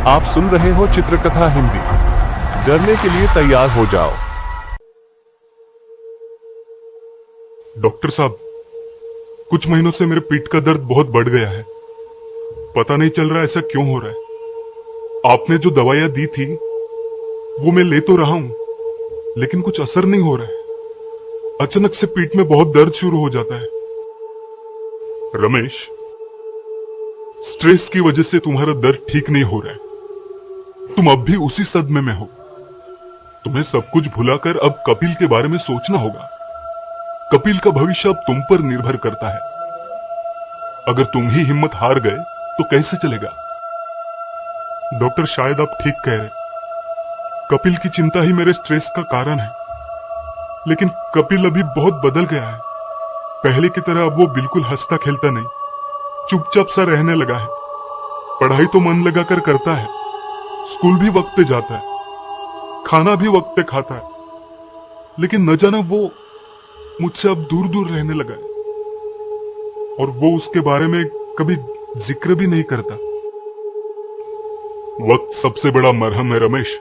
आप सुन रहे हो चित्रकथा हिंदी। डरने के लिए तैयार हो जाओ। डॉक्टर साहब, कुछ महीनों से मेरे पीठ का दर्द बहुत बढ़ गया है। पता नहीं चल रहा ऐसा क्यों हो रहा है। आपने जो दवाइयां दी थी वो मैं ले तो रहा हूं, लेकिन कुछ असर नहीं हो रहा है। अचानक से पीठ में बहुत दर्द शुरू हो जाता है। रमेश, स्ट्रेस की वजह से तुम्हारा दर्द ठीक नहीं हो रहा है। तुम अब भी उसी सदमे में हो। तुम्हें सब कुछ भुलाकर अब कपिल के बारे में सोचना होगा। कपिल का भविष्य अब तुम पर निर्भर करता है। अगर तुम ही हिम्मत हार गए तो कैसे चलेगा? डॉक्टर, शायद आप ठीक कह रहे। कपिल की चिंता ही मेरे स्ट्रेस का कारण है। लेकिन कपिल अभी बहुत बदल गया है। पहले की तरह अब वो बिल्कुल हंसता खेलता नहीं, चुपचाप सा रहने लगा है। पढ़ाई तो मन लगाकर करता है, स्कूल भी वक्त पे जाता है, खाना भी वक्त पे खाता है, लेकिन न जाना वो मुझसे अब दूर दूर रहने लगा है। और वो उसके बारे में कभी जिक्र भी नहीं करता। वक्त सबसे बड़ा मरहम है रमेश।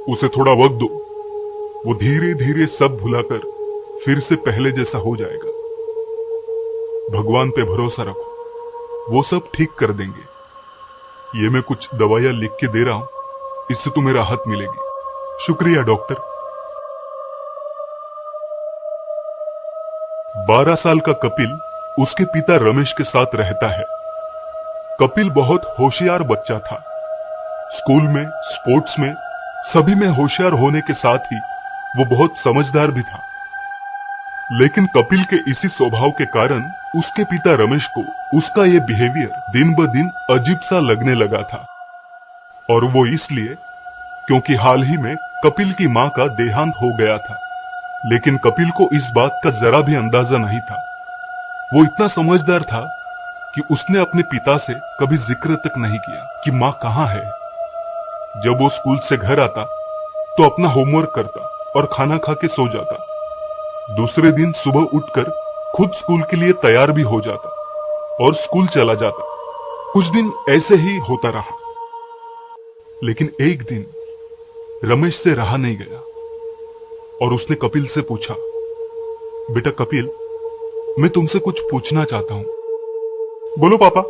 उसे थोड़ा वक्त दो, वो धीरे धीरे सब भुलाकर फिर से पहले जैसा हो जाएगा। भगवान पे भरोसा रखो, वो सब ठीक कर देंगे। ये मैं कुछ दवाइयां लिख के दे रहा हूं, इससे तुम्हें राहत मिलेगी। शुक्रिया डॉक्टर। 12 साल का कपिल उसके पिता रमेश के साथ रहता है। कपिल बहुत होशियार बच्चा था। स्कूल में, स्पोर्ट्स में, सभी में होशियार होने के साथ ही वो बहुत समझदार भी था। लेकिन कपिल के इसी स्वभाव के कारण उसके पिता रमेश को उसका ये बिहेवियर दिन ब दिन अजीब सा लगने लगा था। और वो इसलिए क्योंकि हाल ही में कपिल की मां का देहांत हो गया था। लेकिन कपिल को इस बात का जरा भी अंदाजा नहीं था। वो इतना समझदार था कि उसने अपने पिता से कभी जिक्र तक नहीं किया कि मां कहां है। जब वो स्कूल से घर आता तो अपना होमवर्क करता और खाना खा के सो जाता। दूसरे दिन सुबह उठकर खुद स्कूल के लिए तैयार भी हो जाता और स्कूल चला जाता। कुछ दिन ऐसे ही होता रहा। लेकिन एक दिन रमेश से रहा नहीं गया और उसने कपिल से पूछा, बेटा कपिल, मैं तुमसे कुछ पूछना चाहता हूं। बोलो पापा।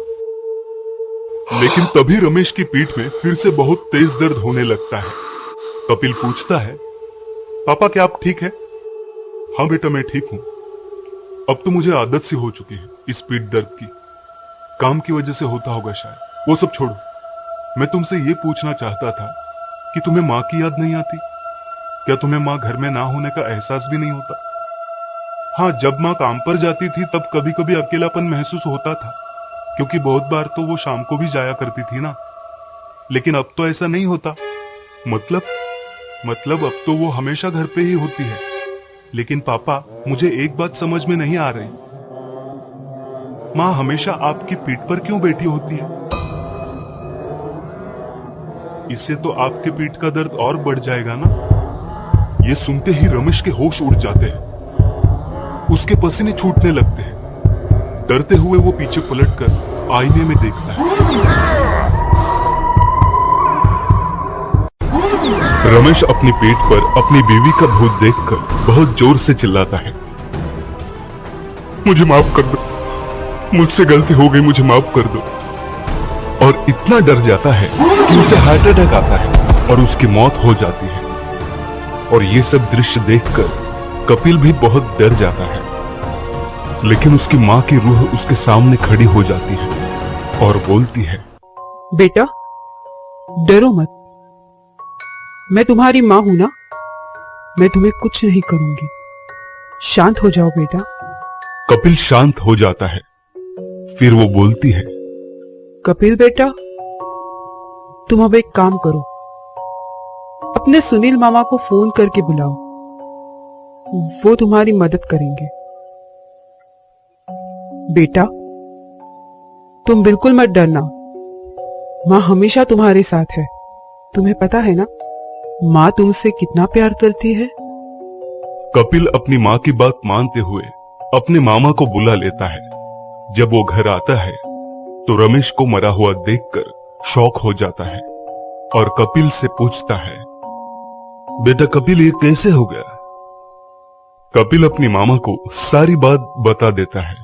लेकिन तभी रमेश की पीठ में फिर से बहुत तेज दर्द होने लगता है। कपिल पूछता है, पापा क्या आप ठीक है? हाँ बेटा, मैं ठीक हूं। अब तो मुझे आदत सी हो चुकी है इस पीठ दर्द की। काम की वजह से होता होगा शायद। वो सब छोड़ो, मैं तुमसे ये पूछना चाहता था कि तुम्हें माँ की याद नहीं आती? क्या तुम्हें माँ घर में ना होने का एहसास भी नहीं होता? हाँ, जब माँ काम पर जाती थी तब कभी कभी अकेलापन महसूस होता था, क्योंकि बहुत बार तो वो शाम को भी जाया करती थी ना। लेकिन अब तो ऐसा नहीं होता। मतलब अब तो वो हमेशा घर पे ही होती है। लेकिन पापा, मुझे एक बात समझ में नहीं आ रही। माँ हमेशा आपकी पीठ पर क्यों बैठी होती है? इससे तो आपके पीठ का दर्द और बढ़ जाएगा ना। ये सुनते ही रमेश के होश उड़ जाते हैं। उसके पसीने छूटने लगते हैं। डरते हुए वो पीछे पलटकर आईने में देखता है। रमेश अपनी पीठ पर अपनी बीवी का भूत देखकर बहुत जोर से चिल्लाता है, मुझे माफ कर दो, मुझसे गलती हो गई, मुझे माफ कर दो। और इतना डर जाता है कि उसे हार्ट अटैक आता है और उसकी मौत हो जाती है। और ये सब दृश्य देखकर कपिल भी बहुत डर जाता है। लेकिन उसकी माँ की रूह उसके सामने खड़ी हो जाती है और बोलती है, बेटा डरो मत, मैं तुम्हारी माँ हूं ना, मैं तुम्हें कुछ नहीं करूंगी। शांत हो जाओ बेटा। कपिल शांत हो जाता है। फिर वो बोलती है, कपिल बेटा, तुम अब एक काम करो, अपने सुनील मामा को फोन करके बुलाओ, वो तुम्हारी मदद करेंगे। बेटा तुम बिल्कुल मत डरना, माँ हमेशा तुम्हारे साथ है। तुम्हें पता है ना माँ तुमसे कितना प्यार करती है। कपिल अपनी माँ की बात मानते हुए अपने मामा को बुला लेता है। जब वो घर आता है तो रमेश को मरा हुआ देखकर शॉक हो जाता है। और कपिल से पूछता है, बेटा कपिल, ये कैसे हो गया? कपिल अपनी मामा को सारी बात बता देता है।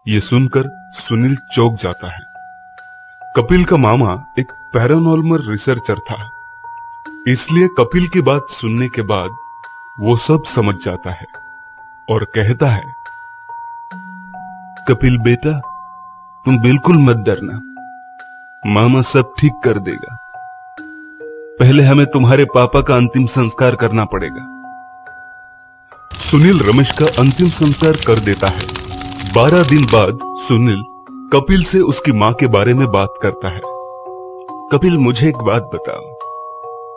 ये सुनकर सुनील चौंक जाता है। कपिल का मामा एक पैरानॉर्मल रिसर्चर था, इसलिए कपिल की बात सुनने के बाद वो सब समझ जाता है और कहता है, कपिल बेटा, तुम बिल्कुल मत डरना, मामा सब ठीक कर देगा। पहले हमें तुम्हारे पापा का अंतिम संस्कार करना पड़ेगा। सुनील रमेश का अंतिम संस्कार कर देता है। 12 दिन बाद सुनील कपिल से उसकी मां के बारे में बात करता है। कपिल, मुझे एक बात बताओ,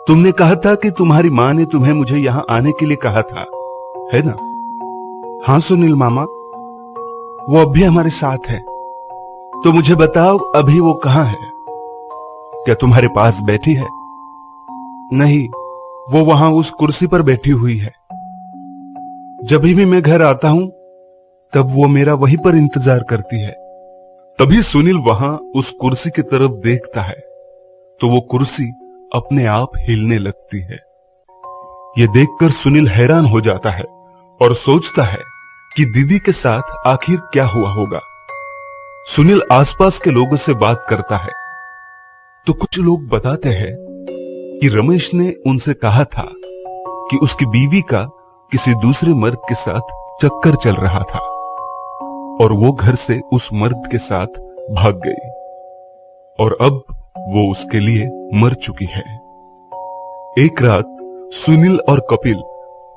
तुमने कहा था कि तुम्हारी मां ने तुम्हें मुझे यहां आने के लिए कहा था, है ना? हाँ सुनील मामा, वो अब भी हमारे साथ है। तो मुझे बताओ, अभी वो कहां है? क्या तुम्हारे पास बैठी है? नहीं, वो वहां उस कुर्सी पर बैठी हुई है। जब भी मैं घर आता हूं तब वो मेरा वहीं पर इंतजार करती है। तभी सुनील वहां उस कुर्सी की तरफ देखता है तो वो कुर्सी अपने आप हिलने लगती है। ये देखकर सुनील हैरान हो जाता है और सोचता है कि दीदी के साथ आखिर क्या हुआ होगा। सुनील आसपास के लोगों से बात करता है तो कुछ लोग बताते हैं कि रमेश ने उनसे कहा था कि उसकी बीवी का किसी दूसरे मर्द के साथ चक्कर चल रहा था और वो घर से उस मर्द के साथ भाग गई और अब वो उसके लिए मर चुकी है। एक रात सुनील और कपिल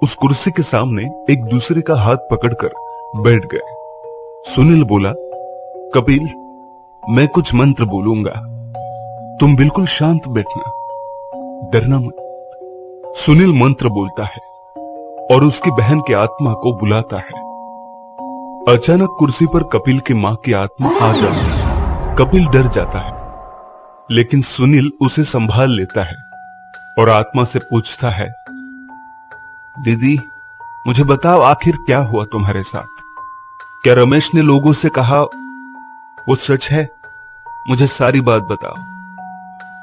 उस कुर्सी के सामने एक दूसरे का हाथ पकड़कर बैठ गए। सुनील बोला, कपिल, मैं कुछ मंत्र बोलूंगा, तुम बिल्कुल शांत बैठना, डरना मत। सुनील मंत्र बोलता है और उसकी बहन की आत्मा को बुलाता है। अचानक कुर्सी पर कपिल की मां की आत्मा आ जाती है। कपिल डर जाता है, लेकिन सुनील उसे संभाल लेता है और आत्मा से पूछता है, दीदी, मुझे बताओ आखिर क्या हुआ तुम्हारे साथ? क्या रमेश ने लोगों से कहा वो सच है? मुझे सारी बात बताओ।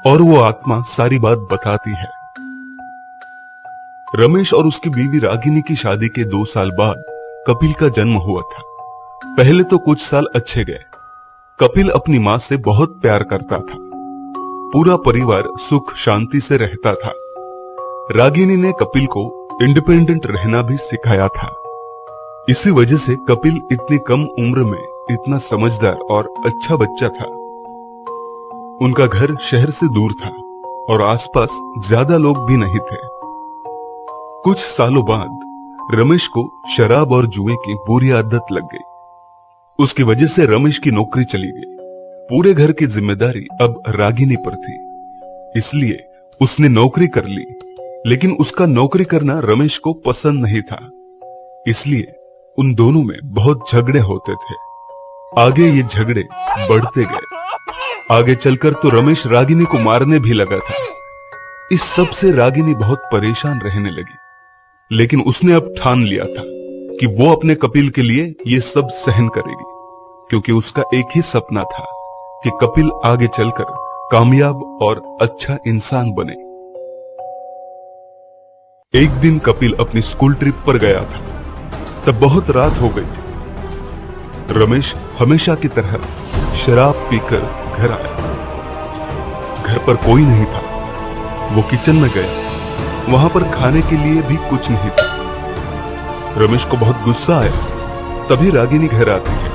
और वो आत्मा सारी बात बताती है। रमेश और उसकी बीवी रागिनी की शादी के 2 साल बाद कपिल का जन्म हुआ था। पहले तो कुछ साल अच्छे गए। कपिल अपनी मां से बहुत प्यार करता था। पूरा परिवार सुख शांति से रहता था। रागिनी ने कपिल को इंडिपेंडेंट रहना भी सिखाया था। इसी वजह से कपिल इतनी कम उम्र में इतना समझदार और अच्छा बच्चा था। उनका घर शहर से दूर था और आसपास ज्यादा लोग भी नहीं थे। कुछ सालों बाद रमेश को शराब और जुए की बुरी आदत लग गई। उसकी वजह से रमेश की नौकरी चली गई। पूरे घर की जिम्मेदारी अब रागिनी पर थी, इसलिए उसने नौकरी कर ली। लेकिन उसका नौकरी करना रमेश को पसंद नहीं था, इसलिए उन दोनों में बहुत झगड़े होते थे। आगे ये झगड़े बढ़ते गए। आगे चलकर तो रमेश रागिनी को मारने भी लगा था। इस सब से रागिनी बहुत परेशान रहने लगी, लेकिन उसने अब ठान लिया था कि वो अपने कपिल के लिए ये सब सहन करेगी, क्योंकि उसका एक ही सपना था कि कपिल आगे चलकर कामयाब और अच्छा इंसान बने। एक दिन कपिल अपनी स्कूल ट्रिप पर गया था। तब बहुत रात हो गई थी। रमेश हमेशा की तरह शराब पीकर घर आया। घर पर कोई नहीं था। वो किचन में गया, वहां पर खाने के लिए भी कुछ नहीं था। रमेश को बहुत गुस्सा आया। तभी रागिनी घर आती है।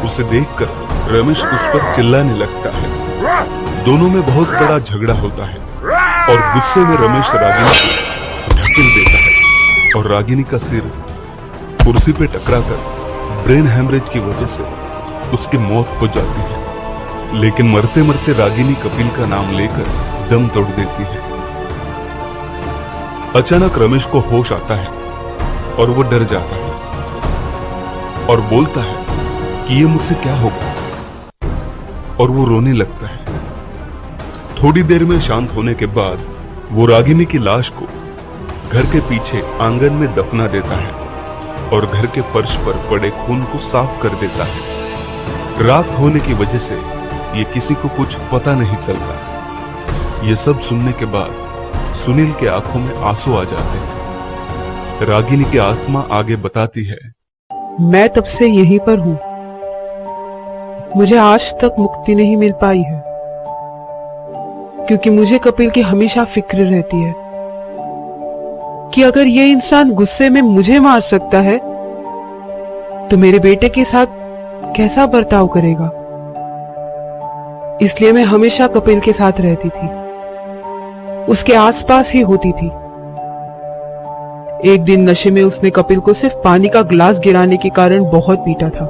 उसे देखकर रमेश उस पर चिल्लाने लगता है। दोनों में बहुत बड़ा झगड़ा होता है और गुस्से में रमेश रागिनी को ढकेल देता है और रागिनी का सिर कुर्सी पे टकराकर ब्रेन हैमरेज की वजह से उसकी मौत हो जाती है। लेकिन मरते मरते रागिनी कपिल का नाम लेकर दम तोड़ देती है। अचानक रमेश को होश आता है और वो डर जाता है और बोलता है कि ये मुझसे क्या होगा, और वो रोने लगता है। थोड़ी देर में शांत होने के बाद वो रागिनी की लाश को घर के पीछे आंगन में दफना देता है और घर के फर्श पर पड़े खून को साफ कर देता है। रात होने की वजह से ये किसी को कुछ पता नहीं चलता। ये सब सुनने के बाद सुनील के आंखों में आंसू आ जाते हैं। रागिनी की आत्मा आगे बताती है, मैं तब से यहीं पर हूं। मुझे आज तक मुक्ति नहीं मिल पाई है, क्योंकि मुझे कपिल की हमेशा फिक्र रहती है कि अगर ये इंसान गुस्से में मुझे मार सकता है तो मेरे बेटे के साथ कैसा बर्ताव करेगा। इसलिए मैं हमेशा कपिल के साथ रहती थी, उसके आसपास ही होती थी। एक दिन नशे में उसने कपिल को सिर्फ पानी का ग्लास गिराने के कारण बहुत पीटा था।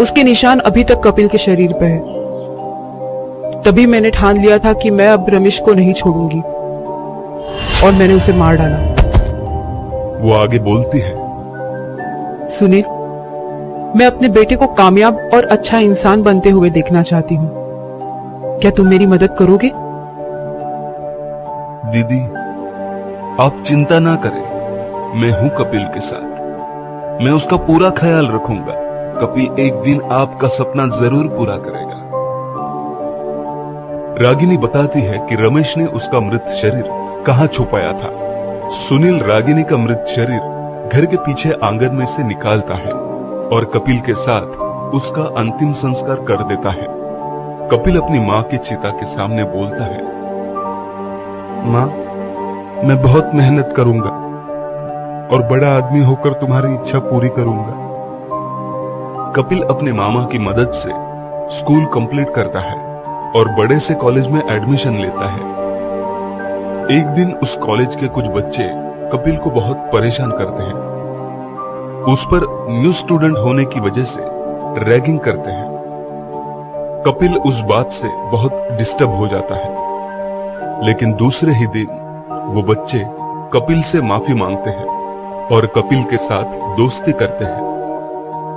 उसके निशान अभी तक कपिल के शरीर पे है। तभी मैंने ठान लिया था कि मैं अब रमेश को नहीं छोड़ूंगी, और मैंने उसे मार डाला। वो आगे बोलती है, सुनील, मैं अपने बेटे को कामयाब और अच्छा इंसान बनते हुए देखना चाहती हूँ। क्या तुम मेरी मदद करोगे? दीदी, आप चिंता ना करें, मैं हूं कपिल के साथ। मैं उसका पूरा ख्याल रखूंगा। कपिल एक दिन आपका सपना जरूर पूरा करेगा। रागिनी बताती है कि रमेश ने उसका मृत शरीर कहां छुपाया था। सुनील रागिनी का मृत शरीर घर के पीछे आंगन में से निकालता है और कपिल के साथ उसका अंतिम संस्कार कर देता है। कपिल अपनी मां की चिता के सामने बोलता है, मां, मैं बहुत मेहनत करूंगा और बड़ा आदमी होकर तुम्हारी इच्छा पूरी करूंगा। कपिल अपने मामा की मदद से स्कूल कंप्लीट करता है और बड़े से कॉलेज में एडमिशन लेता है। एक दिन उस कॉलेज के कुछ बच्चे कपिल को बहुत परेशान करते हैं। उस पर न्यू स्टूडेंट होने की वजह से रैगिंग करते हैं। कपिल उस बात से बहुत डिस्टर्ब हो जाता है, लेकिन दूसरे ही दिन वो बच्चे कपिल से माफी मांगते हैं और कपिल के साथ दोस्ती करते हैं।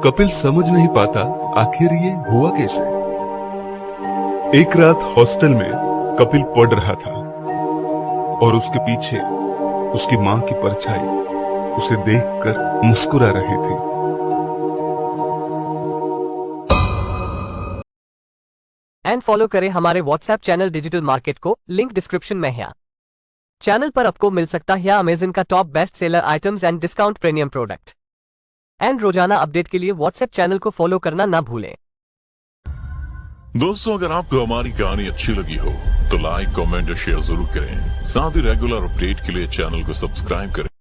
कपिल समझ नहीं पाता आखिर ये हुआ कैसे। एक रात हॉस्टल में कपिल पढ़ रहा था और उसके पीछे उसकी मां की परछाई उसे देखकर मुस्कुरा रही थी। एंड फॉलो करें हमारे व्हाट्सएप चैनल डिजिटल मार्केट को, लिंक डिस्क्रिप्शन में है। चैनल पर आपको मिल सकता है अमेज़न का top best seller items and discount premium product. And रोजाना अपडेट के लिए व्हाट्सएप चैनल को फॉलो करना ना भूलें। दोस्तों, अगर आपको हमारी कहानी अच्छी लगी हो तो लाइक, कमेंट और शेयर जरूर करें। साथ ही रेगुलर अपडेट के लिए चैनल को सब्सक्राइब करें।